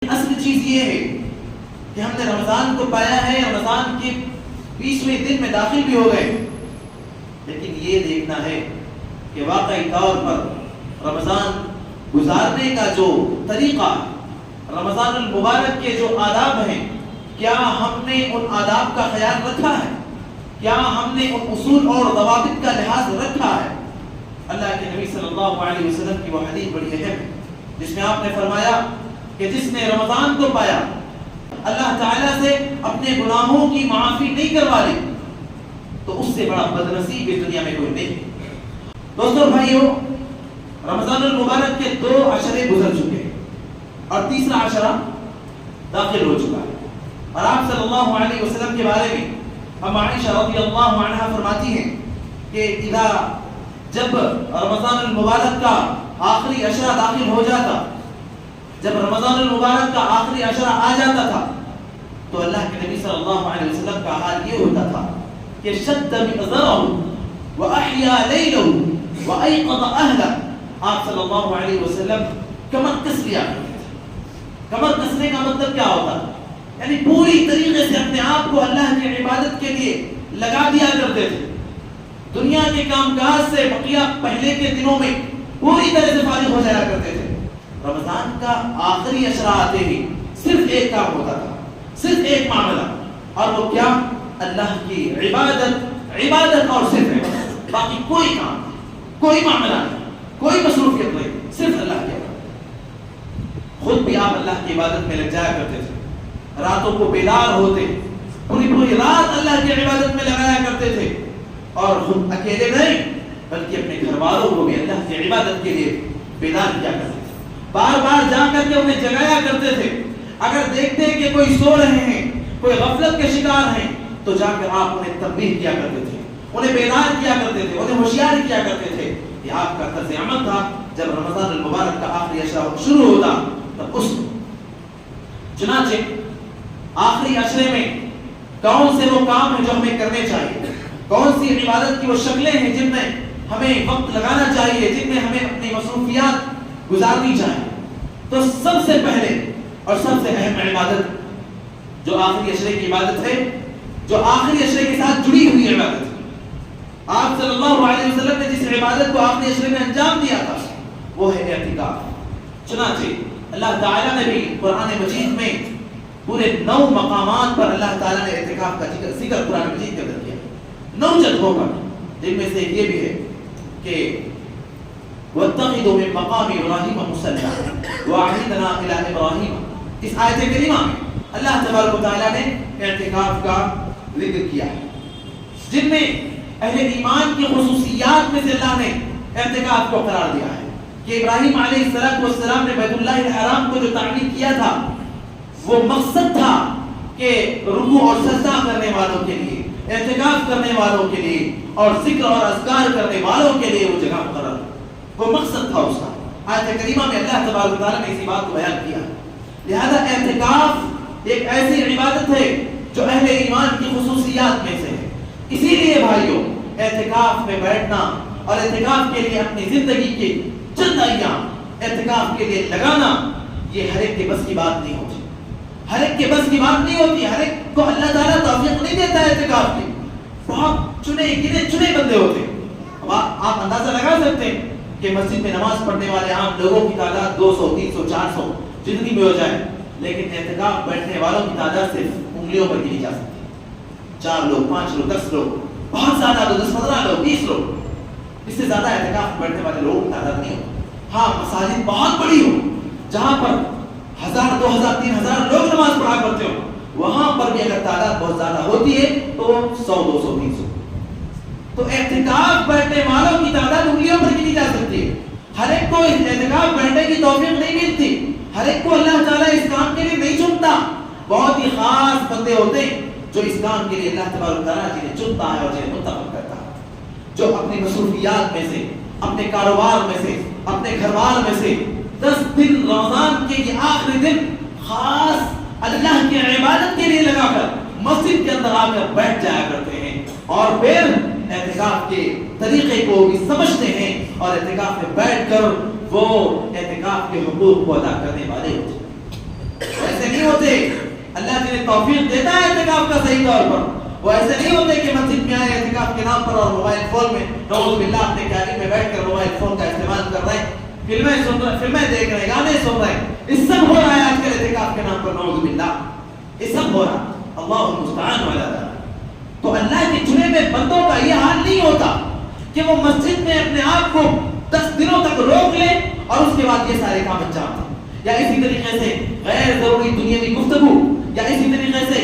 اصل چیز یہ ہے کہ ہم نے رمضان کو پایا ہے، رمضان کے 20ویں دن میں داخل بھی ہو گئے، لیکن یہ دیکھنا ہے کہ واقعی طور پر رمضان گزارنے کا جو طریقہ، رمضان المبارک کے جو آداب ہیں، کیا ہم نے ان آداب کا خیال رکھا ہے؟ کیا ہم نے ان اصول اور ضوابط کا لحاظ رکھا ہے؟ اللہ کے نبی صلی اللہ علیہ وسلم کی وہ حدیث بڑی اہم ہے جس میں آپ نے فرمایا کہ جس نے رمضان کو پایا، اللہ تعالیٰ سے اپنے گناہوں کی معافی نہیں کروا لی، تو اس سے بڑا بدنصیب اس دنیا میں کوئی نہیں۔ دوستو بھائیو، رمضان المبارک کے 2 عشرے گزر چکے ہیں اور تیسرا عشرہ داخل ہو چکا ہے، اور آپ صلی اللہ علیہ وسلم کے بارے میں ہم عائشہ رضی اللہ عنہا فرماتی ہیں کہ جب رمضان المبارک کا آخری عشرہ داخل ہو جاتا، جب رمضان المبارک کا آخری عشرہ آ جاتا تھا، تو اللہ کے نبی صلی اللہ علیہ وسلم کا حال یہ ہوتا تھا کہ شد مئزرہ وأحیا لیلہ وأیقظ اہلہ۔ آپ صلی اللہ علیہ وسلم کمر کس لیا کرتے تھے۔ کمر کسنے کا مطلب کیا ہوتا ہے؟ یعنی پوری طریقے سے اپنے آپ کو اللہ کی عبادت کے لیے لگا دیا کرتے تھے، دنیا کے کام کاج سے بقیہ پہلے کے دنوں میں پوری طرح سے فارغ ہو جایا کرتے تھے۔ رمضان کا آخری عشرہ آتے ہی صرف ایک کام ہوتا تھا، صرف ایک معاملہ، اور وہ کیا؟ اللہ کی عبادت اور صرف عبادت، باقی کوئی کام نہیں، کوئی معاملہ نہیں، کوئی مصروفیت نہیں، صرف اللہ کی عبادت۔ خود بھی آپ اللہ کی عبادت میں لگ جایا کرتے تھے، راتوں کو بیدار ہوتے، پوری رات اللہ کی عبادت میں لگایا کرتے تھے، اور خود اکیلے نہیں بلکہ اپنے گھر والوں کو بھی اللہ کی عبادت کے لیے بیدار کیا کرتے تھے، بار بار جا کر کے انہیں جگایا کرتے تھے۔ اگر دیکھتے کہ کوئی سو رہے ہیں، کوئی غفلت کے شکار ہیں، تو جا کر آپ انہیں تنبیہ کیا کرتے تھے، انہیں بیدار کیا کرتے تھے، انہیں ہوشیار کیا کرتے تھے۔ یہ آپ کا طرز عمل تھا۔ جب رمضان المبارک کا آخری عشرہ شروع ہوتا تب اس چنانچہ آخری عشرے میں کون سے وہ کام ہیں جو ہمیں کرنے چاہیے، کون سی عبادت کی وہ شکلیں ہیں جن میں ہمیں وقت لگانا چاہیے، جن میں ہمیں اپنی مصروفیات گزارنی چاہیے، تو سب سے پہلے اور سب سے اہم عبادت جو آخری عشرے کی عبادت ہے، جو آخری عشرے کے ساتھ جڑی ہوئی عبادت ہے، آپ صلی اللہ علیہ وسلم نے جس عبادت کو آخری عشرے میں انجام دیا تھا وہ ہے اعتکاف۔ چنانچہ اللہ تعالیٰ نے بھی قرآن مجید میں پورے 9 مقامات پر اللہ تعالیٰ نے اعتکاف کا ذکر قرآن مجید کے اندر کیا، 9 جگہوں پر، جن میں سے یہ بھی ہے کہ وَاتَّخِذُوا مِن مَّقَامِ إِبْرَاهِيمَ مُصَلًّى وَأَعِيدْنَا إِلَىٰ إِبْرَاهِيمَ۔ اس آیت کریمہ میں اللہ تبارک و تعالیٰ نے اعتکاف کا ذکر کیا ہے، جن میں اہل ایمان کی خصوصیات میں سے اللہ نے اعتکاف کو قرار دیا ہے کہ ابراہیم علیہ السلام نے بیت اللہ الحرام کو جو تعمیر کیا تھا، وہ مقصد تھا کہ رکوع اور سجدہ کرنے والوں کے لیے، اعتکاف کرنے والوں کے لیے اور ذکر اور اذکار کرنے والوں کے لیے وہ جگہ مقرر، وہ مقصد تھا اس کا۔ آیت کریمہ میں اللہ تبارک و تعالیٰ نے اسی بات کو بیان کیا۔ لہذا اعتکاف ایک ایسی عبادت ہے جو اہل ایمان کی خصوصیات میں سے ہے۔ اسی لیے بھائیوں، اعتکاف میں بیٹھنا اور اعتکاف کے لیے اپنی زندگی کے چند ایام اعتکاف کے لیے لگانا، یہ ہر ایک کے بس کی بات نہیں ہوتی، ہر ایک کے بس کی بات نہیں ہوتی، ہر ایک کو اللہ تعالیٰ توفیق نہیں دیتا ہے اعتکاف کی۔ بہت گنے چنے بندے ہوتے ہیں۔ اب آپ اندازہ لگا سکتے ہیں کہ مسجد میں نماز پڑھنے والے عام لوگوں کی تعداد 200 300 400 جتنی بھی ہو جائے، لیکن اعتکاف بیٹھنے والوں کی تعداد صرف انگلیوں پر گنی جا سکتی ہے، 4 لوگ 5 لوگ 10 لوگ، بہت زیادہ 10 15 لوگ 20 لوگ، اس سے زیادہ اعتکاف بیٹھنے والے لوگوں کی تعداد نہیں ہوتی۔ ہاں مساجد بہت بڑی ہو جہاں پر 1000 2000 3000 لوگ نماز پڑھا کرتے ہو، وہاں پر بھی اگر تعداد بہت زیادہ ہوتی ہے تو 100 200 300۔ تو اعتکاف بیٹھنے والوں کی تعداد انگلیوں پر گنی جا سکتی ہے۔ ہر ایک کو اعتکاف بیٹھنے کی توفیق نہیں ملتی، ہر ایک کو اللہ تعالیٰ اس کام کے لیے نہیں چنتا۔ بہت ہی خاص بندے ہوتے ہیں جو اس کام کے لیے اللہ تبارک و تعالیٰ جنہیں چنتا ہے اور جنہیں منتخب کرتا ہے، جو اپنی مصروفیات میں سے، اپنے کاروبار میں سے، اپنے گھر بار میں سے 10 دن رمضان کے یہ آخری دن خاص اللہ کی عبادت کے لیے لگا کر مسجد کے اندر آ کر بیٹھ جایا کرتے ہیں، اور پھر اعتکاف کے طریقے کو بھی سمجھتے ہیں، اور اعتکاف میں بیٹھ کر وہ اعتکاف کے حقوق کو ادا کرنے والے ہوتے ہیں۔ جنہیں توفیق دیتا ہے اعتکاف کا صحیح طور پر، وہ ایسے نہیں ہوتے کہ مسجد میں آئے اعتکاف کے نام پر اور موبائل فون میں نعوذ باللہ اپنے کیبن میں بیٹھ کر موبائل فون کا استعمال کر رہے ہیں، فلمیں سن رہے ہیں، فلمیں دیکھ رہے ہیں، گانے سن رہے ہیں. اس سب ہو رہا ہے آج کل اعتکاف کے نام پر نعوذ باللہ، یہ سب ہو رہا. اللہ المستعان والا تھا. تو اللہ کے چنے ہوئے بندوں کا یہ حال نہیں ہوتا کہ وہ مسجد میں اپنے آپ کو 10 دنوں تک روک لے اور اس کے بعد یہ سارے کام انجام دیں. یا اسی طریقے سے غیر ضروری دنیاوی گفتگو، یا اسی طریقے سے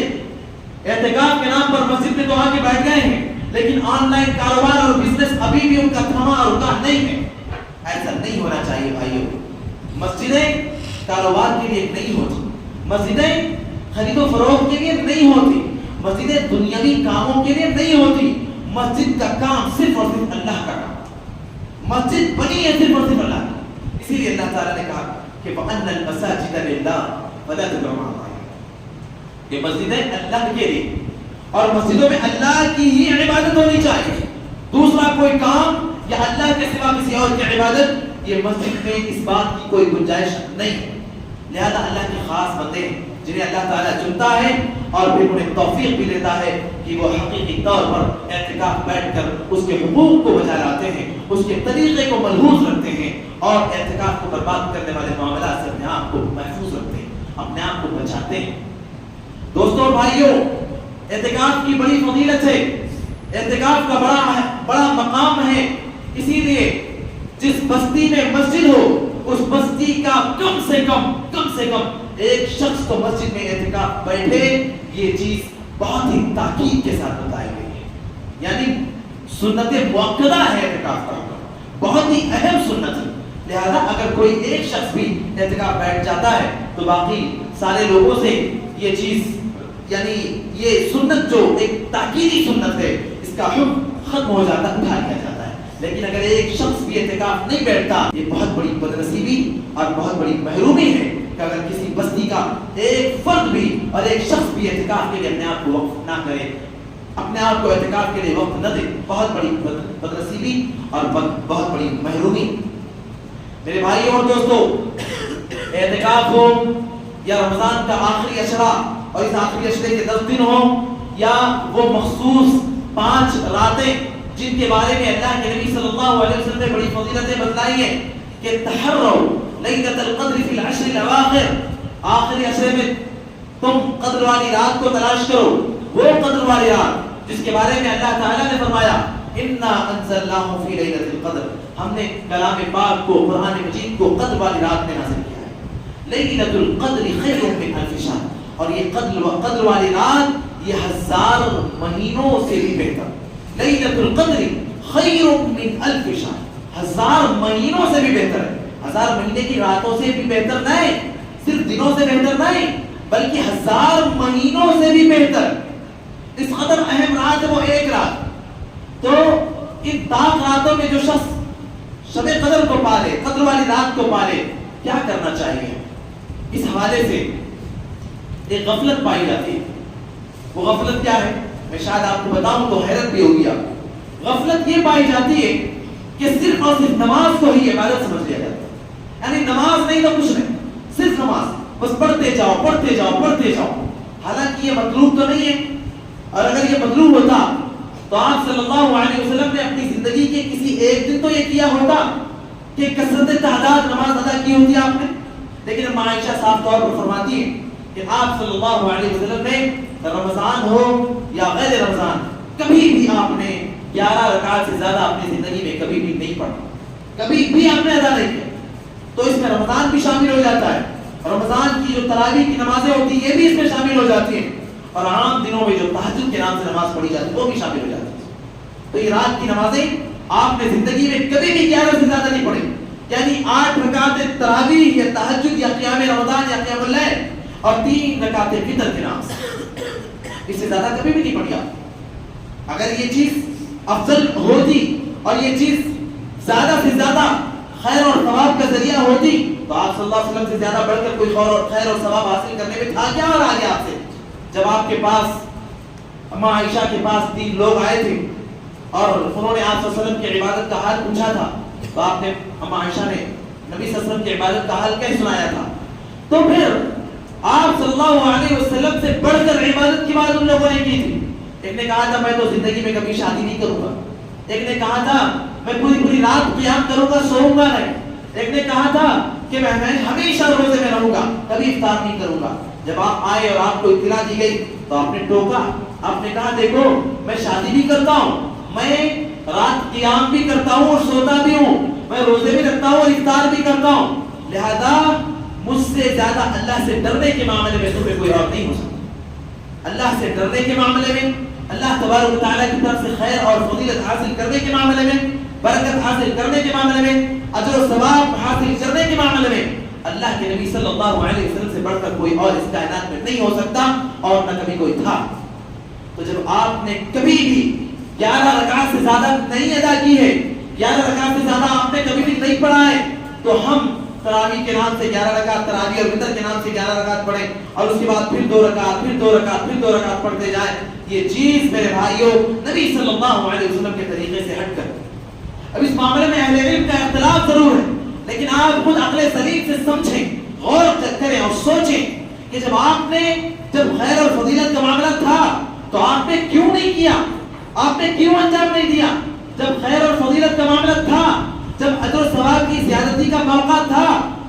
اعتکاف کے نام پر مسجد میں تو آ کے بیٹھ گئے ہیں لیکن آن لائن کاروبار اور بزنس ابھی بھی ان کا تھما اور رکا نہیں ہے. ایسا نہیں ہونا چاہیے بھائیوں. مسجدیں کاروبار کے لیے نہیں ہوتی، مسجدیں خرید و فروخت کے لیے نہیں ہوتی، مسجدیں دنیاوی کاموں کے لیے نہیں ہوتی. مسجد کا کام صرف اور صرف اللہ کا کام. مسجد بنی ہے صرف اور صرف اللہ کا. اسی لیے اللہ تعالیٰ نے کہا کہ وَأَنَّ الْمَسَاجِدَ لِلَّهِ فَلَا تَدْعُوا مَعَ اللَّهِ، یہ مسجدیں اللہ کے لیے اور مسجدوں میں اللہ کی ہی عبادت ہونی چاہیے. دوسرا کوئی کام یا اللہ کے سوا کسی اور کی عبادت، یہ مسجد میں اس بات کی کوئی گنجائش نہیں ہے. لہذا اللہ کے خاص بندے جنہیں اللہ تعالیٰ چنتا ہے اور پھر انہیں توفیق بھی دیتا ہے کہ وہ حقیقی طور پر اعتکاف بیٹھ کر اس کے حقوق کو بچا لاتے ہیں، اس کے طریقے کو ملحوظ رکھتے ہیں اور اعتکاف کو برباد کرنے والے معاملات سے اپنے آپ کو محفوظ رکھتے ہیں، اپنے آپ کو بچاتے ہیں. دوستوں اور بھائیوں، اعتکاف کی بڑی فضیلت ہے، اعتکاف کا بڑا مقام ہے. اسی لیے جس بستی میں مسجد ہو اس بستی کا کم سے کم ایک شخص تو مسجد میں اعتکاف بیٹھے. یہ چیز بہت ہی تاکید کے ساتھ بتائی گئی ہے، یعنی سنت مؤکدہ ہے اعتکاف کا، بہت ہی اہم سنت ہے. لہذا اگر کوئی ایک شخص بھی اعتکاف بیٹھ جاتا ہے تو باقی سارے لوگوں سے یہ چیز، یعنی یہ سنت جو ایک تاکیدی سنت ہے، اس کا حکم ختم ہو جاتا ہے، اٹھا لیا جاتا ہے. لیکن اگر ایک شخص بھی اعتکاف نہیں بیٹھتا، یہ بہت بڑی بدنصیبی اور بہت بڑی محرومی ہے کہ اگر کسی بستی کا ایک فرد بھی اور ایک شخص بھی اعتکاف کے لیے اپنے آپ کو وقف نہ کرے، اپنے آپ کو اعتکاف کے لیے وقت نہ دے. بہت بڑی بدنصیبی اور بہت بڑی محرومی. میرے بھائی اور دوستو، اعتکاف ہو یا رمضان کا آخری اشرا اور اس آخری اشرے کے 10 دن ہو، یا وہ مخصوص 5 راتیں جن کے بارے میں اللہ کے نبی صلی اللہ علیہ وسلم نے بڑی فضیلتیں بتلائی ہیں کہ تحروا لیلۃ القدر فی العشر الاواخر، آخری اشرے میں تم قدر والی رات کو تلاش کرو. وہ قدر والی رات جس کے بارے میں اللہ تعالیٰ نے فرمایا انا انزلناہ فی لیلۃ القدر، ہم نے کلام پاک کو، قرآن مجید کو قدر والی رات میں نازل کیا ہے. لیلۃ القدر خیر من الف شہر، اور یہ قدر والی رات یہ 1000 مہینوں سے بھی بہتر. لیلۃ القدر خیر من الف شہر، 1000 مہینوں سے بھی بہتر ہے. 1000 مہینے کی راتوں سے بھی بہتر نہیں، صرف دنوں سے بہتر نہیں، بلکہ 1000 مہینوں سے بھی بہتر. اس قدر اہم رات ہے وہ ایک رات. تو ان طاق راتوں میں جو شخص شب قدر کو پالے، قدر والی رات کو پالے، کیا کرنا چاہیے؟ اس حوالے سے ایک غفلت پائی جاتی ہے. وہ غفلت کیا ہے؟ میں شاید آپ کو بتاؤں تو حیرت بھی ہوگی آپ. غفلت یہ پائی جاتی ہے کہ صرف اور صرف نماز کو ہی عبادت سمجھ لیا جاتا ہے. یعنی نماز نہیں تو کچھ نہیں، صرف نماز، بس پڑھتے جاؤ پڑھتے جاؤ پڑھتے جاؤ. حالانکہ یہ مطلوب تو نہیں ہے، اور اگر یہ مطلوب ہوتا تو آپ صلی اللہ علیہ وسلم نے اپنی زندگی کے کسی ایک دن تو یہ کیا ہوتا کہ کثرت تعداد نماز ادا کی ہوتی آپ نے. لیکن ام عائشہ صاف طور پر فرماتی ہے کہ آپ صلی اللہ علیہ وسلم نے رمضان ہو یا غیر رمضان کبھی بھی آپ نے 11 رکعت سے زیادہ اپنی زندگی میں کبھی بھی نہیں پڑھا، کبھی بھی آپ نے ادا نہیں کیا. تو اس میں رمضان بھی شامل ہو جاتا ہے، رمضان کی جو تراویح کی نمازیں ہوتی ہیں یہ بھی اس میں شامل ہو جاتی ہیں، اور عام دنوں میں جو تہجد کے نام سے نماز پڑھی جاتی ہے وہ بھی شامل ہو جاتی ہے. تو یہ رات کی نمازیں آپ نے زندگی میں کبھی بھی 11 سے زیادہ نہیں پڑھی. یعنی 8 رکعت تراویح یا تہجد یا قیام رمضان یا قیام اللیل اور 3 رکعت فطر کے نام سے، اس سے زیادہ کبھی بھی نہیں پڑھی آپ. اگر یہ چیز افضل ہوتی اور یہ چیز زیادہ سے زیادہ خیر اور ثواب کا ذریعہ ہوتی تو آپ صلی اللہ علیہ وسلم سے زیادہ بڑھ کر کوئی خیر اور ثواب حاصل کرنے میں تھا کیا اور آگے آپ سے. جب آپ کے پاس اما عائشہ کے پاس 3 لوگ آئے تھے اور انہوں نے آپ صلی اللہ علیہ وسلم کی عبادت کا حال پوچھا تھا تو آپ نے اما عائشہ نے نبی صلی اللہ علیہ وسلم کی عبادت کا حال کیسے سنایا تھا. تو پھر آپ صلی اللہ علیہ وسلم سے بڑھ کر عبادت کی بات ان لوگوں نے کی تھی. ایک نے کہا تھا میں تو زندگی میں کبھی شادی نہیں کروں گا. ایک نے کہا تھا میں پوری رات قیام کروں گا, سوؤں گا نہیں. ایک نے کہا تھا کہ میں ہمیشہ روزے میں رہوں گا, کبھی افطار نہیں کروں گا. جب آپ آئے اور آپ کو اطلاع دی گئی تو آپ نے ٹوکا, آپ نے کہا دیکھو میں شادی بھی کرتا ہوں, میں رات قیام بھی کرتا ہوں اور سوتا بھی ہوں, میں روزے بھی رکھتا ہوں اور افطار بھی کرتا ہوں, لہذا مجھ سے زیادہ اللہ سے ڈرنے کے معاملے میں تمہیں کوئی اور نہیں ہو سکتا. اللہ سے ڈرنے کے معاملے میں, اللہ تبارک و تعالیٰ کی طرف سے خیر اور فضیلت حاصل کرنے کے معاملے میں, برکت حاصل کرنے کے معاملے میں, اجر و ثواب حاصل کرنے کے معاملے میں اللہ کے نبی صلی اللہ علیہ وسلم سے بڑھ کر کوئی اور اس کائنات میں نہیں ہو سکتا اور نہ کبھی کوئی تھا. تو جب آپ نے کبھی بھی 11 رکعت سے زیادہ نہیں ادا کی ہے, 11 رکعت سے زیادہ آپ نے کبھی بھی نہیں پڑھا ہے, تو ہم تراویح کے نام سے 11 رکعت, تراویح اور وتر کے نام سے 11 رکعت پڑھیں اور اس کے بعد پھر 2 رکعت, پھر 2 رکعت, پھر 2 رکعت پڑھتے جائیں, یہ چیز میرے بھائیوں نبی صلی اللہ علیہ وسلم کے طریقے سے ہٹ کر. اب اس معاملے میں اہل علم کا اختلاف ضرور ہے, لیکن آپ خود عقل سلیم سے سمجھیں, غور کریں اور سوچیں کہ جب خیر اور فضیلت کا معاملہ تھا تو آپ نے کیوں نہیں کیا, آپ نے کیوں انجام نہیں دیا؟ جب خیر اور فضیلت کا معاملہ تھا, جب اجر و ثواب کی زیادتی کا موقع تھا,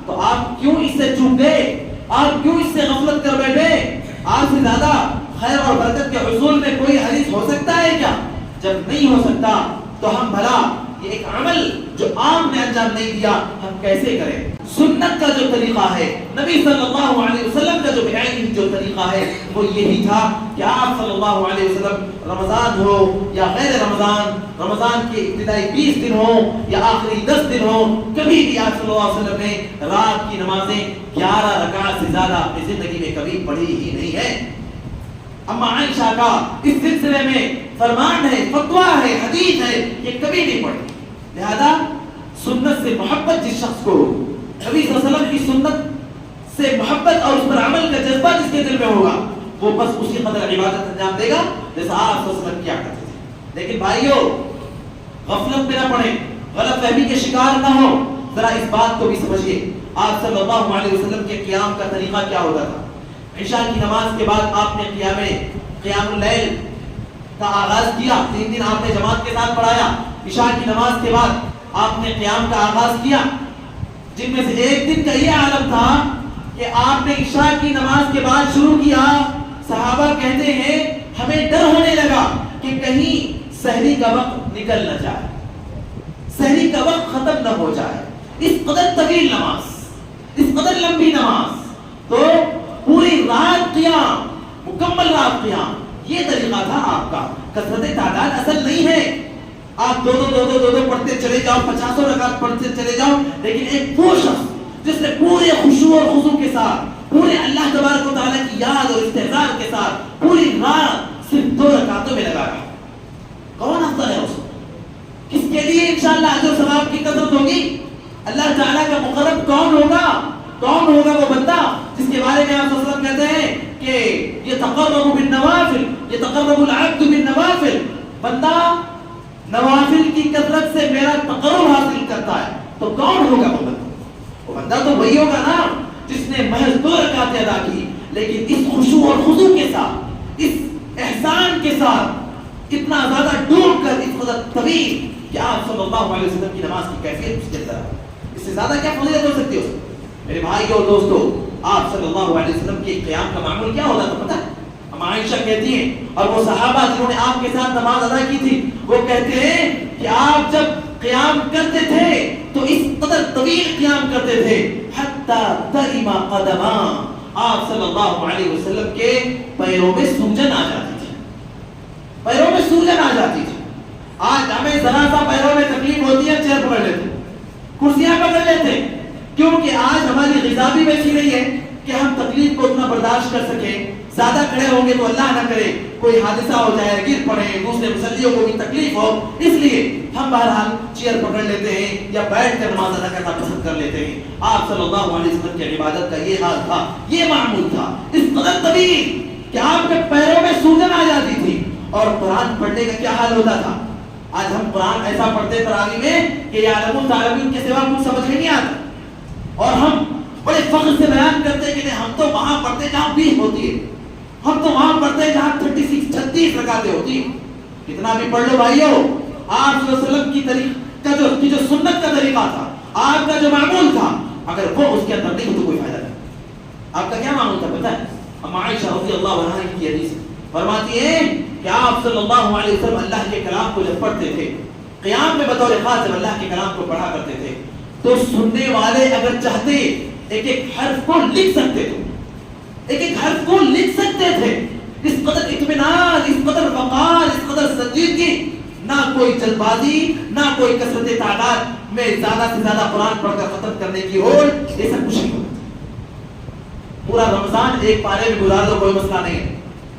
تو آپ کیوں اس سے چوک گئے, آپ کیوں اس سے غفلت کر بیٹھے؟ آپ سے زیادہ خیر اور برکت کے حصول میں کوئی حریص ہو سکتا ہے کیا؟ جب نہیں ہو سکتا تو ہم بھلا یہ ایک عمل جو عام نے انجام نہیں دیا ہم کیسے کریں؟ سنت کا جو طریقہ ہے, نبی صلی اللہ علیہ وسلم کا جو بعینی جو طریقہ ہے وہ یہی تھا کہ آپ صلی اللہ علیہ وسلم رمضان ہو یا غیر رمضان, رمضان کے ابتدائی 20 دن ہو یا آخری 10 دن ہو, کبھی بھی آپ صلی اللہ علیہ وسلم نے رات کی نمازیں 11 رکعت سے زیادہ اپنی زندگی میں کبھی پڑھی ہی نہیں ہے. اما عائشہ کا اس سلسلے میں فرمان ہے, فتویٰ ہے, حدیث ہے, یہ کبھی نہیں پڑھی. لہذا سنت سے محبت جس شخص کو ہو, نبی صلی اللہ علیہ وسلم کی سنت سے محبت اور اس پر عمل کا جذبہ جس کے دل میں ہوگا, وہ بس اسی قدر عبادت انجام دے گا جیسا آپ صلی اللہ علیہ وسلم کیا کرتے تھے. لیکن بھائیو غفلت میں نہ پڑیں, غلط فہمی کے شکار نہ ہو. ذرا اس بات کو بھی سمجھیے, آپ صلی اللہ علیہ وسلم کے قیام کا طریقہ کیا ہوتا تھا. عشاء کی نماز کے بعد آپ نے قیام اللیل کا آغاز کیا, 3 دن آپ نے جماعت کے ساتھ پڑھایا. عشاء کی نماز کے بعد آپ نے قیام کا آغاز کیا, جن میں سے ایک دن کا یہ عالم تھا کہ آپ نے عشاء کی نماز کے بعد شروع کیا. صحابہ کہتے ہیں ہمیں ڈر ہونے لگا کہ کہیں سحری کا وقت نکل نہ جائے, سحری کا وقت ختم نہ ہو جائے. اس قدر طویل نماز, اس قدر لمبی نماز, تو پوری رات قیام, مکمل رات قیام, یہ طریقہ تھا آپ کا. کثرت تعداد اصل نہیں ہے, آپ دو پڑھتے چلے جاؤ, 50 رکعت پڑھتے چلے جاؤ, لیکن ایک وہ شخص جس نے پورے خشوع اور خضوع کے ساتھ, پورے اللہ تبارک و تعالیٰ کی یاد اور استحضار کے ساتھ پوری رات صرف 2 رکعتوں میں لگا رہا, کون افضل ہے اس کو؟ کس کے لیے انشاءاللہ اجر و ثواب کی کثرت ہوگی؟ اللہ تعالیٰ کا مقرب کون ہوگا؟ کون ہوگا وہ بندہ جس کے بارے میں آپ صلی اللہ علیہ وسلم کہتے ہیں کہ یتقرب بالنوافل, یتقرب العبد بالنوافل, بندہ نوافل کی کثرت سے میرا تقرب حاصل کرتا ہے. تو کون ہوگا وہ بندہ؟ وہ بندہ تو وہی ہوگا نا جس نے محض 2 رکعتیں ادا کی, لیکن اس خشوع اور خضوع کے ساتھ, اس احسان کے ساتھ, اتنا زیادہ ڈوب کر, اس قدر طویل کہ آپ صلی اللہ علیہ وسلم کی نماز کی کیفیت اس کے اندر, اس سے زیادہ کیا فضیلت ہو سکتی ہے؟ میرے بھائیو اور دوستو, آپ صلی اللہ علیہ وسلم کے قیام کا معمول کیا ہوتا تھا پتہ ہے؟ ہم عائشہ کہتی ہیں اور وہ صحابہ جنہوں نے آپ کے ساتھ نماز ادا کی تھی وہ کہتے ہیں کہ آپ جب قیام کرتے تھے تو اس قدر طویل قیام کرتے تھے حتی ترم قدما, آپ صلی اللہ علیہ وسلم کے پیروں میں سوجن آ جاتی تھی, پیروں میں سوجن آ جاتی تھی. آج ہمیں ذرا سا پیروں میں تکلیف ہوتی ہے, چیئر پکڑ لیتے, کرسیاں پکڑ لیتے, کیونکہ آج ہماری غذا بھی ویسی نہیں ہے کہ ہم تکلیف کو اتنا برداشت کر سکیں. زیادہ کھڑے ہوں گے تو اللہ نہ کرے کوئی حادثہ ہو جائے, گر پڑے, دوسرے مسلیوں کو بھی تکلیف ہو, اس لیے ہم بہرحال چیئر پکڑ لیتے ہیں یا بیٹھ کر نماز ادا کرنا پسند کر لیتے ہیں. آپ صلی اللہ علیہ وسلم کی عبادت کا یہ حال تھا, یہ معمول تھا, اس قدر طویل کہ آپ کے پیروں میں سوجن آ جاتی تھی. اور قرآن پڑھنے کا کیا حال ہوتا تھا؟ آج ہم قرآن ایسا پڑھتے تراویح میں کہ یعلم العالمین کے سوا کچھ سمجھ میں نہیں آتا, اور ہم بڑے فخر سے بیان کرتے کہ ہم تو وہاں پڑھتے جہاں 20 ہوتی ہے، ہم تو وہاں پڑھتے جہاں 36 رکعتیں ہوتی ہیں. کتنا بھی پڑھ لو بھائیو، آپ صلی اللہ علیہ وسلم کی طریقہ جو سنت کا طریقہ تھا، آپ کا جو معمول تھا، اگر وہ اس کے اندر نہیں تو کوئی فائدہ نہیں. آپ کا کیا معمول تھا پتہ ہے؟ ام عائشہ رضی اللہ عنہا کی حدیث فرماتی ہے کہ آپ صلی اللہ علیہ وسلم اللہ کے کلام کو جب پڑھتے تھے، قیام میں بطور خاص جب اللہ کے کلام کو پڑھا کرتے تھے، تو سننے والے اگر چاہتے ایک ایک حرف کو لکھ سکتے تھے، ایک ایک حرف کو لکھ سکتے تھے. اس قدر اطمینان، اس قدر وقار، اس قدر سنجیدگی، نہ کوئی جلد بازی، نہ کوئی کثرت تعداد میں زیادہ سے زیادہ قرآن پڑھ کر ختم کرنے کی ہوڑ، یہ سب کچھ نہیں ہوتا. پورا رمضان ایک پارے میں گزار دو، کوئی مسئلہ نہیں ہے،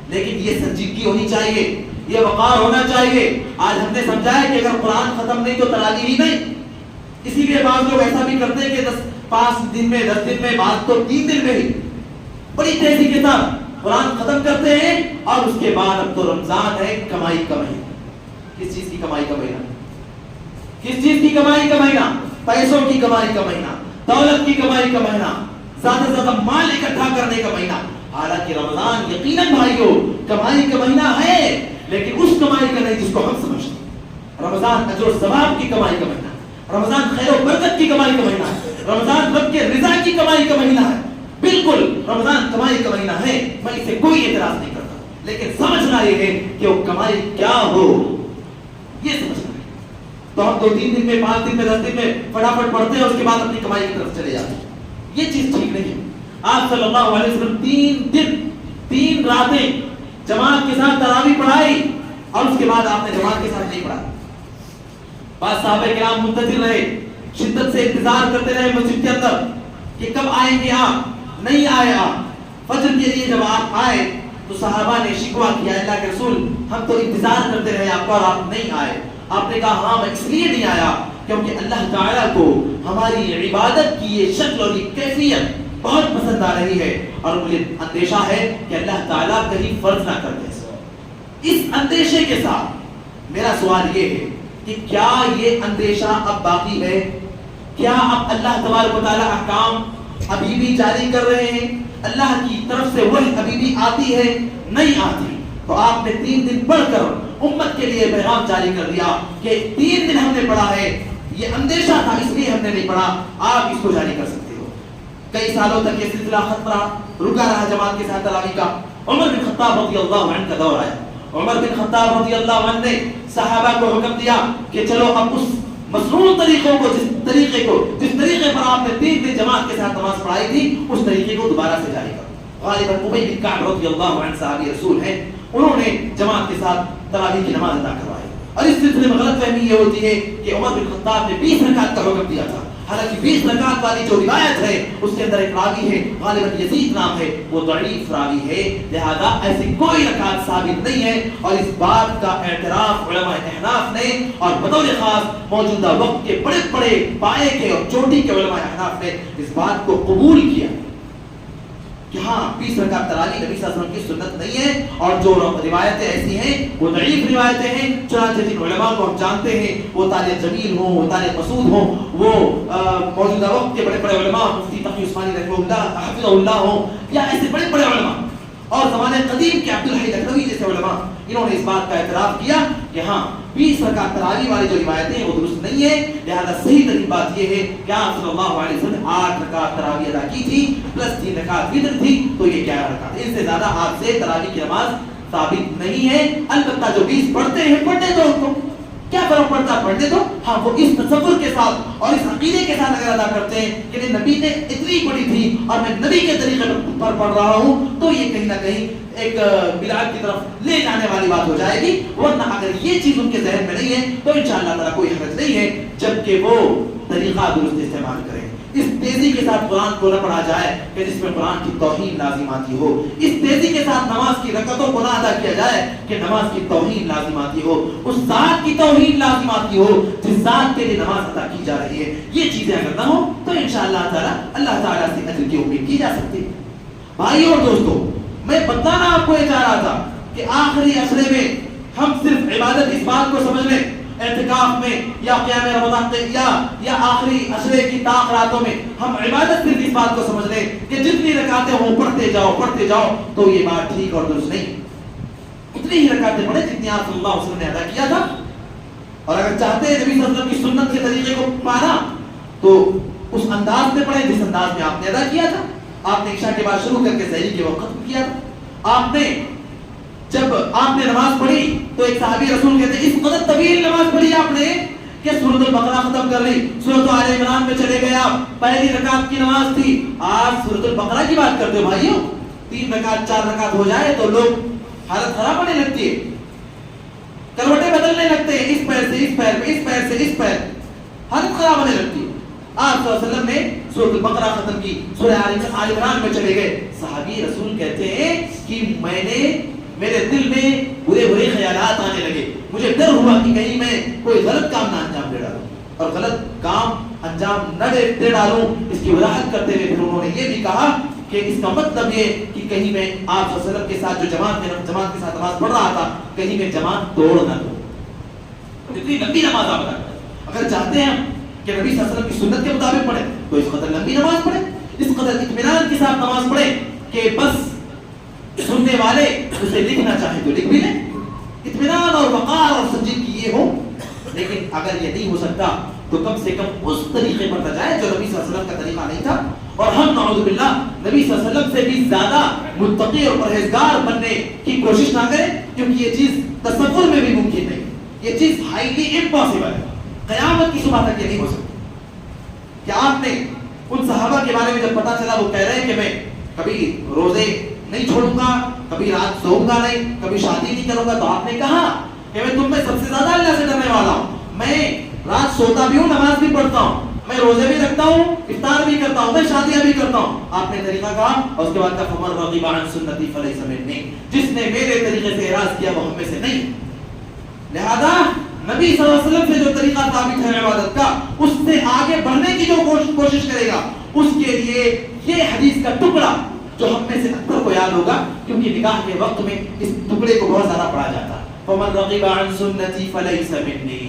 لیکن یہ سنجیدگی ہونی چاہیے، یہ وقار ہونا چاہیے. آج ہم نے سمجھا ہے کہ اگر قرآن ختم نہیں تو تراویح ہی نہیں. اسی لیے بعض لوگ ایسا بھی کرتے ہیں کہ 5 دن میں، 10 دن میں، بعض تو 3 دن میں ہی بڑی تیزی کے ساتھ قرآن ختم کرتے ہیں. اور اس کے بعد اب تو رمضان ہے، کمائی کا مہینہ. کس چیز کی کمائی کا مہینہ؟ کس چیز کی کمائی کا مہینہ؟ پیسوں کی کمائی کا مہینہ، دولت کی کمائی کا مہینہ، زیادہ سے زیادہ مال اکٹھا کرنے کا مہینہ. حالانکہ رمضان یقیناً بھائیو کمائی کا مہینہ ہے، لیکن اس کمائی کا نہیں جس کو ہم سمجھتے ہیں. رمضان اجر و ثواب کی کمائی کا مہینہ، رمضان خیر و برکت کی کمائی کا مہینہ ہے، رمضان رب کے رضا کی کمائی کا مہینہ ہے. بالکل رمضان کمائی کا مہینہ ہے، میں اسے کوئی اعتراض نہیں کرتا، لیکن سمجھنا یہ ہے کہ وہ کمائی کیا ہو، یہ سمجھنا ہے. تو ہم 2-3 دن میں، 5 دن میں، 10 دن میں فٹافٹ پڑھتے ہیں، اس کے بعد اپنی کمائی کی طرف چلے جاتے ہیں. یہ چیز ٹھیک نہیں ہے. آپ صلی اللہ علیہ وسلم 3 دن 3 راتیں جماعت کے ساتھ تراویح پڑھائی، اور اس کے بعد آپ نے جماعت کے ساتھ نہیں پڑھا. بعض صحابہ کرام منتظر رہے، شدت سے انتظار کرتے رہے مسجد کے اندر کہ کب آئیں گے آپ. نہیں آئے آپ. فجر کے لیے جب آپ آئے تو صحابہ نے شکوہ کیا، اللہ کے رسول ہم تو انتظار کرتے رہے آپ کا اور آپ نہیں آئے. آپ نے کہا ہاں میں اس لیے نہیں آیا کیونکہ اللہ تعالیٰ کو ہماری عبادت کی یہ شکل اور یہ کیفیت بہت پسند آ رہی ہے، اور مجھے اندیشہ ہے کہ اللہ تعالیٰ کہیں فرض نہ کر دے. اس اندیشے کے ساتھ میرا سوال یہ ہے کہ کیا یہ اندیشہ اب باقی ہے؟ کیا اب اللہ تبارک و تعالیٰ احکام ابھی بھی جاری کر رہے ہیں؟ اللہ کی طرف سے وحی ابھی بھی آتی ہے؟ نہیں آتی. تو آپ نے 3 دن پڑھ کر امت کے لیے پیغام جاری کر دیا کہ 3 دن ہم نے پڑھا ہے، یہ اندیشہ تھا اس لیے ہم نے نہیں پڑھا، آپ اس کو جاری کر سکتے ہو. کئی سالوں تک یہ سلسلہ ختم رہا، رکا رہا جماعت کے ساتھ تراویح کا. عمر بن خطاب رضی اللہ عنہ کا دور آیا. عمر بن خطاب رضی اللہ عنہ نے صحابہ کو حکم دیا کہ چلو اب اس مسنون طریقوں کو، جس طریقے پر آپ نے 3 دن جماعت کے ساتھ نماز پڑھائی تھی، اس طریقے کو دوبارہ سے جاری کرو. غالباً ابی بن کعب رضی اللہ عنہ صحابی رسول ہیں، انہوں نے جماعت کے ساتھ تراویح کی نماز ادا کروائی. اور اس سلسلے میں غلط فہمی یہ ہوتی ہے کہ عمر بن خطاب نے 20 رکعت کا حکم دیا تھا. حالانکہ 20 رکعت والی جو روایت ہے اس کے اندر ایک راوی ہے، غالباً یزید نام ہے، وہ ضعیف راوی ہے، لہذا ایسی کوئی رکعت ثابت نہیں ہے. اور اس بات کا اعتراف علماء احناف نے اور بطور خاص موجودہ وقت کے بڑے بڑے پائے کے اور چوٹی کے علماء احناف نے اس بات کو قبول کیا کہ ہاں 20 رکعت تراویح نبی صلی اللہ علیہ وسلم کی سنت نہیں ہے، اور جو روایتیں ایسی ہیں وہ ضعیف روایتیں ہیں. چنانچہ جن علماء کو ہم جانتے ہیں، وہ طارق جمیل ہوں، وہ طارق مسعود ہوں، وہ موجودہ وقت کے بڑے بڑے علماء مفتی تقی عثمانی رحمہ اللہ حفظہ اللہ ہوں، یا ایسے بڑے بڑے علماء اور زمانے قدیم کے عبدالحی لکھنوی جیسے علماء، انہوں نے اس بات کا اعتراف کیا کہ ہاں 20 رکعت تراویح والی جو روایتیں ہیں وہ درست نہیں ہے. لہذا صحیح ترین بات یہ ہے کہ آپ صلی اللہ علیہ وسلم 8 رکعت تراویح ادا کی تھی، پلس 3 رکعت وتر تھی، تو یہ 11 رکعت. اس سے زیادہ آپ سے تراویح کی نماز ثابت نہیں ہے. البتہ جو 20 پڑھتے ہیں پڑھنے دو ان کو، کیا فرق پڑتا، پڑھنے دو. ہاں وہ اس تصور کے ساتھ اور اس عقیدے کے ساتھ اگر ادا کرتے ہیں کہ نبی نے اتنی پڑھی تھی اور میں نبی کے طریقے پر پڑھ رہا ہوں، تو یہ کہیں نہ کہیں ایک بدعت کی طرف لے جانے والی بات ہو جائے گی. ورنہ اگر یہ چیز ان کے ذہن میں نہیں ہے تو انشاءاللہ تعالیٰ کوئی حرج نہیں ہے جبکہ وہ طریقہ درست استعمال کریں. اس تیزی کے ساتھ قرآن کو نہ پڑھا جائے کہ جس میں قرآن کی توہین لازم آتی ہو. اس تیزی کے ساتھ نماز کی رکعتوں کو نہ ادا کیا جائے کہ نماز کی توہین لازم آتی ہو، اس ذات کی توہین لازم آتی ہو جس ذات کے لیے نماز ادا کی جا رہی ہے. یہ چیزیں اگر نہ ہو تو انشاءاللہ تعالیٰ اللہ تعالیٰ سے اجر کی امید کی جا سکتی ہے. بھائیو اور دوستو، میں بتانا آپ کو یہ چاہ رہا تھا کہ آخری عشرے میں ہم صرف عبادت اس بات کو سمجھ لیں اعتکاف میں یا قیام رمضان یا آخری عشرے کی طاق راتوں میں ہم عبادت صرف اس بات کو سمجھ لیں کہ جتنی رکعتیں ہوں پڑھتے جاؤ تو یہ بات ٹھیک اور درست نہیں. اتنی ہی رکعتیں پڑھیں جتنی آپ صلی اللہ علیہ وسلم نے ادا کیا تھا. اور اگر چاہتے ہیں نبی صلی اللہ علیہ وسلم کی سنت کے طریقے کو پانا تو اس انداز میں پڑھیں جس انداز میں آپ نے ادا کیا تھا. آپ نے عشاء کے بعد شروع کر کے سحری کے وقت ختم کیا تھا. جب آپ نے نماز پڑھی تو ایک صحابی رسول کہتے ہیں اس قدر طویل نماز پڑھی آپ نے کہ سورۃ البقرہ ختم کر لی, سورۃ آل عمران میں چلے گئے آپ, پہلی رکعت کی نماز تھی, آج سورۃ البقرہ کی بات کرتے ہو بھائیو. 3 رکعت 4 رکعت ہو جائے تو لوگ حالت خراب ہونے لگتی ہے, کروٹیں بدلنے لگتے ہیں, اس پیر سے اس پیر میں, اس پیر سے اس پیر, حالت خراب ہونے لگتی ہے. آپ صلی اللہ علیہ وسلم نے سورۃ البقرہ ختم کی, سورہ آل عمران میں چلے گئے. صحابی رسول کہتے ہیں کہ میرے دل میں برے خیالات آنے لگے, مجھے ڈر ہوا کہ کہیں میں کوئی غلط کام نہ انجام دے ڈالوں اور غلط کام انجام نہ دے ڈالوں. اس کی وضاحت کرتے ہوئے پھر انہوں نے یہ بھی کہا کہ اس کا مطلب یہ کہ کہیں میں آپ صلی اللہ علیہ وسلم کے ساتھ جو جماعت کے ساتھ نماز پڑھ رہا تھا کہیں میں جماعت توڑ نہ دوں. اتنی لمبی نماز آپ ادا کریں. اگر چاہتے ہیں کہ نبی صلی اللہ علیہ وسلم کی سنت کے مطابق پڑھیں تو اس قدر لمبی نماز پڑھیں, اس قدر اطمینان کے ساتھ نماز پڑھیں کہ بس سننے والے اسے لکھنا چاہیں تو لکھ بھی لیں, اطمینان اور وقار اور سنجیدگی یہ ہو. لیکن اگر یہ نہیں ہو سکتا تو کم سے کم اس طریقے پر جائے جو نبی صلی اللہ علیہ وسلم کا طریقہ نہیں تھا. اور ہم نعوذ باللہ نبی صلی اللہ علیہ وسلم سے بھی زیادہ متقی اور پرہیزگار بننے کی کوشش نہ کریں, کیونکہ یہ چیز تصور میں بھی ممکن نہیں, یہ چیز ہائیلی امپاسبل ہے. قیامت کی صبح تک یہ نہیں ہو سکتی. کیا آپ نے ان صحابہ کے بارے میں جب پتا چلا وہ کہہ رہے ہیں کہ میں کبھی روزے نہیں چھوڑوں گا, کبھی رات سوؤں گا نہیں, کبھی شادی نہیں کروں گا, تو آپ نے کہا کہ میں تم میں سب سے زیادہ اللہ سے ڈرنے والا ہوں, میں رات سوتا بھی ہوں, نماز بھی پڑھتا ہوں, میں روزے بھی رکھتا ہوں, افطار بھی کرتا ہوں, میں شادیاں بھی کرتا ہوں. آپ نے طریقہ کہا اور اس کے بعد کہا فمن رغب عن سنتی فلیس منی, جس نے میرے طریقے سے اعراض کیا وہ ہم میں سے نہیں. لہذا نبی صلی اللہ علیہ وسلم سے جو طریقہ ثابت ہے عبادت کا, اس سے آگے بڑھنے کی جو کوشش کرے گا اس کے لیے یہ حدیث کا ٹکڑا جو ہم میں سے اکثر کو یاد ہوگا, کیونکہ نکاح کے وقت میں اس ٹکڑے کو بہت زیادہ پڑھا جاتا. فمن رغب عن سنتی فلیس منی,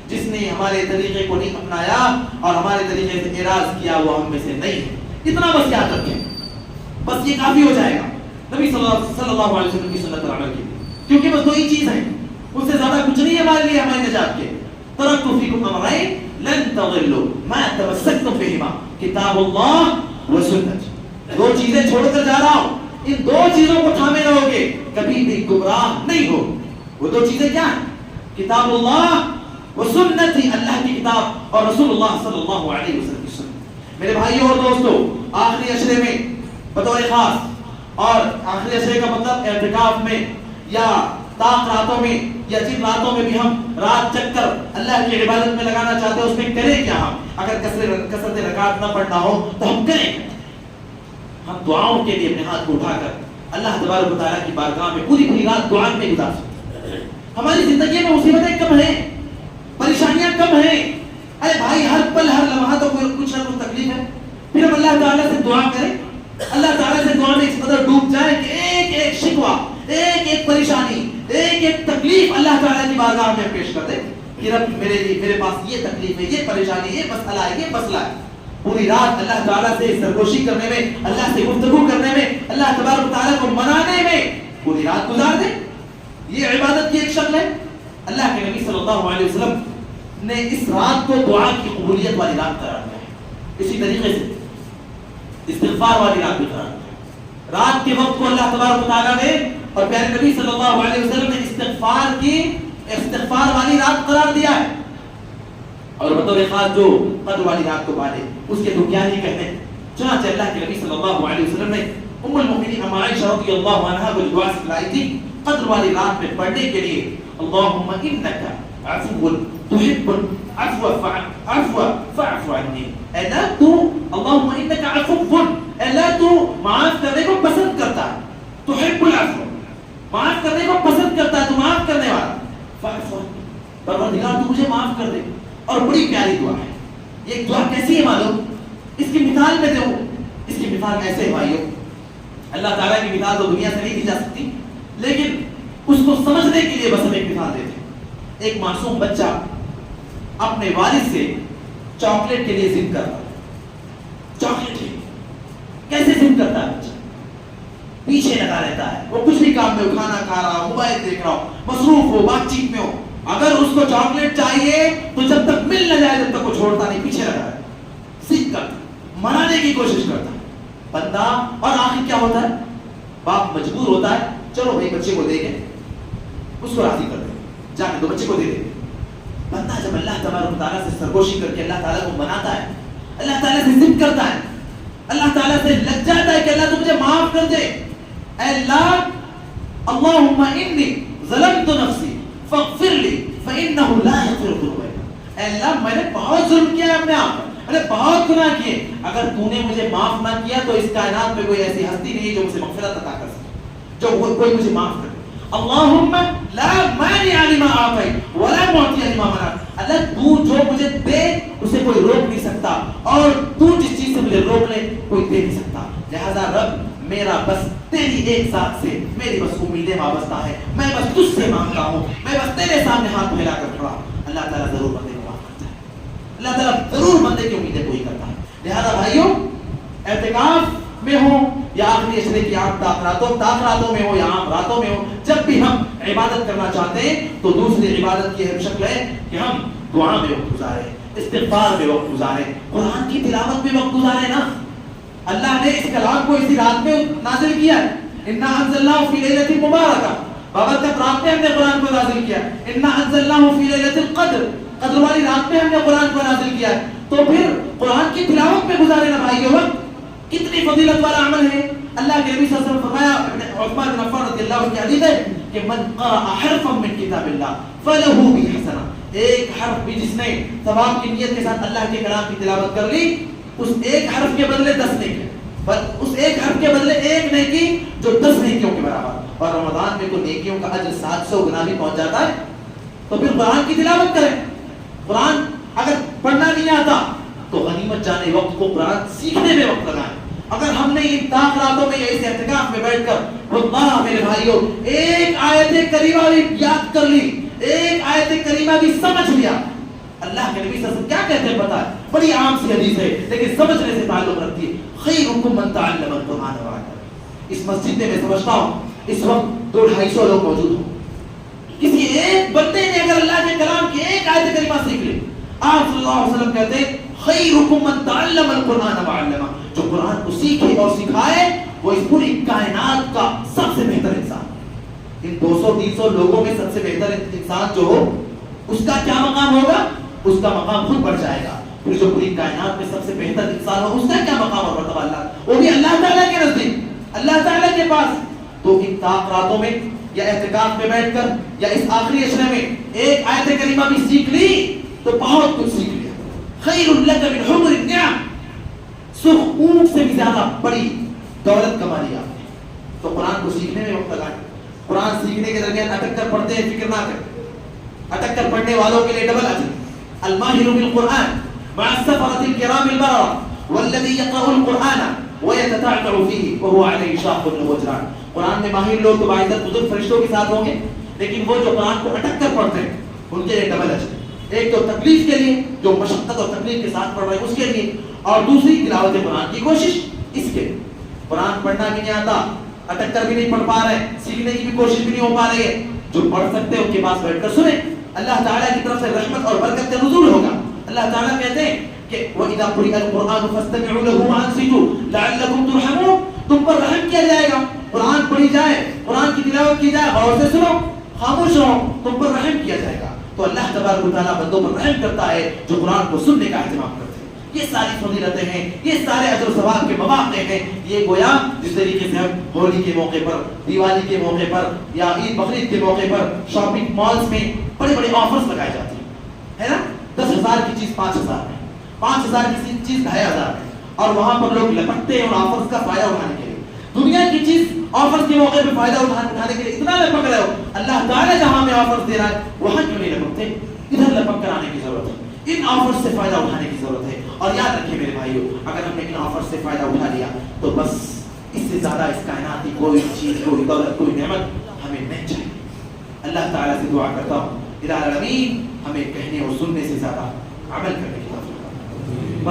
جس نے ہمارے طریقے کو نہیں اپنایا اور ہمارے طریقے سے اعراض کیا وہ ہم میں سے نہیں ہے. اتنا بس یاد رکھیں, بس یہ کافی ہو جائے گا نبی صلی اللہ علیہ وسلم کی سنت پر عمل کی, کیونکہ بس 2 ہی چیز ہیں, اس سے زیادہ کچھ نہیں ہے ہمارے لیے ہماری نجات کے. ترکت فیکم امرین لن تضلوا ما تمسکتم بہما کتاب اللہ و سنت. 2 چیزیں چھوڑ کر جا رہا ہوں, ان 2 چیزوں کو تھامے رہو گے کبھی بھی گمراہ نہیں ہو. وہ 2 چیزیں کیا ہیں؟ کتاب اللہ و سنت, اللہ کی کتاب اور رسول اللہ صلی اللہ علیہ وسلم کی سنت. میرے بھائیوں اور دوستو, آخری عشرے میں بطور خاص, اور آخری عشرے کا مطلب اعتکاف میں یا طاق راتوں میں یا جن راتوں میں بھی ہم رات جگ کر اللہ کی عبادت میں لگانا چاہتے ہیں اس میں کریں کیا؟ ہم اگر کثرت رکعت نہ پڑھنا ہو تو ہم کریں, ہم دعاؤں کے لیے اپنے ہاتھ کو اٹھا کر اللہ تبارک و تعالیٰ کی بارگاہ میں پوری رات دعا میں گزار سکتے ہیں. ہماری زندگی میں مصیبتیں کم ہیں, پریشانیاں کم ہیں. ارے بھائی ہر پل ہر لمحہ تو کوئی کچھ نہ کچھ تکلیف ہے, پھر ہم اللہ تعالیٰ سے دعا کریں, اللہ تعالیٰ سے دعا میں اس قدر ڈوب جائیں کہ ایک شکوہ, ایک پریشانی, ایک تکلیف اللہ تعالیٰ کی بارگاہ میں پیش کر دیں کہ رب میرے پاس یہ تکلیف ہے, یہ پریشانی, یہ مسئلہ ہے, یہ مسئلہ ہے. پوری رات اللہ تعالیٰ سے سرگوشی کرنے میں, اللہ سے گفتگو کرنے میں, اللہ تبارک و تعالیٰ کو منانے میں پوری رات گزار دیں. یہ عبادت کی ایک شکل ہے. اللہ کے نبی صلی اللہ علیہ وسلم نے اس رات کو دعا کی قبولیت والی رات قرار دیا ہے. اسی طریقے سے استغفار والی رات بھی قرار دیا ہے. رات کے وقت کو اللہ تبارک و تعالیٰ نے اور پیارے نبی صلی اللہ علیہ وسلم نے استغفار والی رات قرار دیا ہے. اور بطور خاص جو قدر والی رات کو پالے اس کے تو کیا ہی کہنے. چنانچہ اللہ کے نبی صلی اللہ علیہ وسلم نے ام المؤمنین ام عائشہ رضی اللہ عنہا کو دعا سکھلائی تھی قدر والی رات میں پڑھنے کے لیے, اللہم انک عفو تحب العفو فاعف عنی. اے اللہ تو, اللہم انک عفو, اے اللہ تو معاف کرنے کو پسند کرتا ہے, تحب العفو, معاف کرنے کو پسند کرتا ہے, تو معاف کرنے والا, فاعف عنی, پروردگار تو مجھے معاف کر دے. اور بڑی پیاری دعا ہے. یہ دعا کیسی ہے معلوم؟ اس کی مثال میں دوں. اس کی مثال ایسے ہے بھائیو, اللہ تعالیٰ کی مثال تو دنیا سے نہیں دی جا سکتی, لیکن اس کو سمجھنے کے لیے بس ہم ایک مثال دیتے ہیں. ایک معصوم بچہ اپنے والد سے چاکلیٹ کے لیے ضد کرتا ہے. چاکلیٹ کیسے ضد کرتا ہے بچہ؟ پیچھے لگا رہتا ہے, وہ کچھ بھی کام میں کھانا کھا رہا, موبائل دیکھ رہا ہو, مصروف ہو, بات چیت میں ہو, اگر اس کو چاکلیٹ چاہیے تو جب تک مل نہ جائے تب تک وہ چھوڑتا نہیں, پیچھے لگا ہے, ضد کرتا, منانے کی کوشش کرتا ہے بندہ. اور آخر کیا ہوتا ہے؟ باپ مجبور ہوتا ہے, چلو بھائی بچے کو دے کے اس کو راضی کر دے, جانے دو بچے کو دے دے. بندہ جب اللہ تبارک و تعالیٰ سے سرگوشی کر کے اللہ تعالیٰ کو مناتا ہے, اللہ تعالیٰ سے ضد کرتا ہے, اللہ تعالیٰ سے لگ جاتا ہے کہ اللہ تو مجھے معاف کر دے, اے اللہ اللہم انی ظلمت نفسی فاغفر لی فإنہ لا یغفر الذنوب الا انت. اے اللہ میں نے بہت ظلم کیا ہے اپنے آپ پر, میں نے بہت گناہ کیے, اگر تو نے مجھے معاف نہ کیا تو اس کائنات میں کوئی ایسی ہستی نہیں ہے جو مجھے مغفرت عطا کر سکے, جو کوئی مجھے معاف کر دے. اللہم لا مانع لما اعطیت ولا معطی لما منعت. اللہ تو جو مجھے دے اسے کوئی روک نہیں سکتا, اور تو جس چیز سے مجھے روک لے کوئی دے نہیں سکتا. لہذا رب میرا بس تیری ایک ذات سے میری بس امیدیں وابستہ ہے, میں بس تجھ سے مانگتا ہوں, میں بس تیرے سامنے ہاتھ پھیلا کر کھڑا. اللہ تعالیٰ ضرور بندے کو معاف کرتا ہے, اللہ تعالیٰ ضرور بندے کی امیدیں پوری کرتا ہے. لہذا بھائیوں, اعتکاف میں ہو یا آخری عشرے کی عام تاخراتوں میں ہو یا عام راتوں میں ہو, جب بھی ہم عبادت کرنا چاہتے ہیں تو دوسری عبادت کی اہم شکل ہے کہ ہم دعا میں وقت گزاریں, استغفار میں وقت گزاریں, قرآن کی تلاوت میں وقت گزاریں. نا اللہ نے اس کلام کو اسی رات میں نازل کیا ہے, انا انزلناہ فی لیلۃ مبارکہ, بابرکت رات میں ہم نے قرآن کو نازل کیا. انا انزلناہ فی لیلۃ القدر, قدر والی رات میں ہم نے قرآن کو نازل کیا ہے. تو پھر قرآن کی تلاوت میں گزارے نا بھائی, یہ وقت کتنی فضیلت والا عمل ہے. اللہ کے نبی صلی اللہ علیہ وسلم فرمایا, عثمان بن عفان رضی اللہ عنہ کی حدیث ہے کہ من قرأ حرفا من کتاب اللہ فلہ بہ حسنہ, ایک حرف بھی جس نے ثواب کی نیت کے ساتھ اللہ کے کلام کی تلاوت کر لی, اس ایک حرف کے بدلے 10 نیکی, اس ایک حرف کے بدلے ایک نیکی جو 10 نیکیوں کے برابر. اور رمضان میں تو نیکیوں کا اجر 700 گنا بھی پہنچ جاتا ہے. تو پھر قرآن کی تلاوت کریں. قرآن اگر پڑھنا نہیں آتا تو غنیمت جانے وقت کو قرآن سیکھنے میں وقت لگائیں. اگر ہم نے ان راتوں میں یا اس اعتکاف میں بیٹھ کر واللہ میرے بھائیوں ایک آیت کریمہ بھی یاد کر لی, ایک آیت کریمہ بھی سمجھ لیا, اللہ کے نبی صلی اللہ علیہ وسلم کیا کہتے ہیں پتہ ہے, بڑی عام سی حدیث ہے لیکن سمجھنے سے تعلق رکھتی ہے, خیرکم من تعلم القرآن وعلمہ. اس مسجد میں سمجھتا ہوں اس وقت 200-250 لوگ موجود ہوں, کسی ایک بندے نے اگر اللہ کے کلام کی ایک آیت کریمہ سیکھ لی, آپ صلی اللہ علیہ وسلم کہتے ہیں خیرکم من تعلم القرآن وعلمہ, جو قرآن کو سیکھے اور سکھائے وہ اس پوری کائنات کا سب سے بہتر انسان. ان 200-300 لوگوں میں سب سے بہتر انسان جو ہو اس کا کیا مقام ہوگا, اس کا مقام خود بڑھ جائے گا. پھر جو پوری کائنات میں سب سے بہتر انسان ہو اس کا کیا مقام اور مرتبہ, اللہ وہ بھی اللہ تعالیٰ کے نزدیک, اللہ تعالیٰ کے پاس. تو ان راتوں میں یا اعتکاف میں بیٹھ کر یا اس آخری عشرے میں ایک آیت کریمہ بھی سیکھ لی تو بہت کچھ سیکھ لیا. خیر لک من حمر النعم, سرخ اونٹ سے بھی زیادہ بڑی دولت کما لی آپ نے. تو قرآن کو سیکھنے میں وقت لگائیں. قرآن سیکھنے کے درمیان اٹک کر پڑھتے ہیں, فکر نہ کریں, اٹک کر پڑھنے والوں کے لیے ڈبل اجر. الماہر بالقرآن مع السفرة الكرام البررة والذي يقرأ القرآن ويتتعتع فيه وهو عليه شاق له أجران. قرآن میں ماہر لوگ تو باعزت بزرگ فرشتوں کے ساتھ ہوں گے, لیکن وہ جو قرآن کو اٹک کر پڑھتے ہیں ان کے لیے ڈبل اجر. ایک تو تکلیف کے لیے, جو مشقت اور تکلیف کے ساتھ پڑھ رہے ہیں اس کے لیے, اور دوسری تلاوت قرآن کی کوشش اس کے. قرآن پڑھنا بھی نہیں آتا, اٹک کر بھی نہیں پڑھ پا رہے, سیکھنے کی بھی کوشش بھی نہیں ہو پا رہی ہے, جو پڑھ سکتے ہیں ان کے پاس بیٹھ کر سنیں, اللہ تعالیٰ کی طرف سے رحمت اور برکت کا نزول ہوگا. اللہ تعالیٰ کہتے ہیں کہ وَإِذَا قُرِئَ الْقُرْآنُ فَاسْتَمِعُوا لَهُ وَأَنصِتُوا لَعَلَّكُمْ تُرْحَمُونَ. تم پر رحم کیا جائے گا, قرآن پڑھی جائے, قرآن کی تلاوت کی جائے, غور سے سنو, خاموش رہو, تم پر رحم کیا جائے گا. تو اللہ تبارک و تعالیٰ بندوں پر رحم کرتا ہے جو قرآن کو سننے کا اہتمام کرتے ہیں. یہ ساری فضیلتیں ہیں, یہ سارے اجر و ثواب کے مواقع ہیں. یہ گویا جس طریقے سے ہم ہولی کے موقع پر, دیوالی کے موقع پر یا عید بقرعید کے موقع پر شاپنگ مالز میں بڑے بڑے آفرز لگائے جاتے ہیں, ہے نا, 10,000 کی چیز 5,000 میں, 5,000 کی چیز 2,500 میں, اور وہاں پر لوگ لپٹتے ہیں اور آفرز کا فائدہ اٹھانے کے لیے. دنیا کی چیز آفرز کے موقع پہ فائدہ اٹھانے کے لیے اتنا لپک رہے ہو, اللہ تعالیٰ جہاں میں آفرز دے رہا ہے وہاں کیوں نہیں لپکتے؟ ادھر لپک کر آنے کی ضرورت ہے, ان آفرز سے فائدہ اٹھانے کی ضرورت ہے. اور یاد رکھیے میرے بھائیو, اگر ہم نے ان آفرز سے فائدہ اٹھا لیا تو بس اس سے زیادہ اس کائنات کی کوئی چیز, کوئی دولت, کوئی نعمت ہمیں نہیں چاہیے. اللہ تعالیٰ سے دعا کرتا ہوں الہ العالمین ہمیں کہنے اور سننے سے زیادہ عمل کرنے کی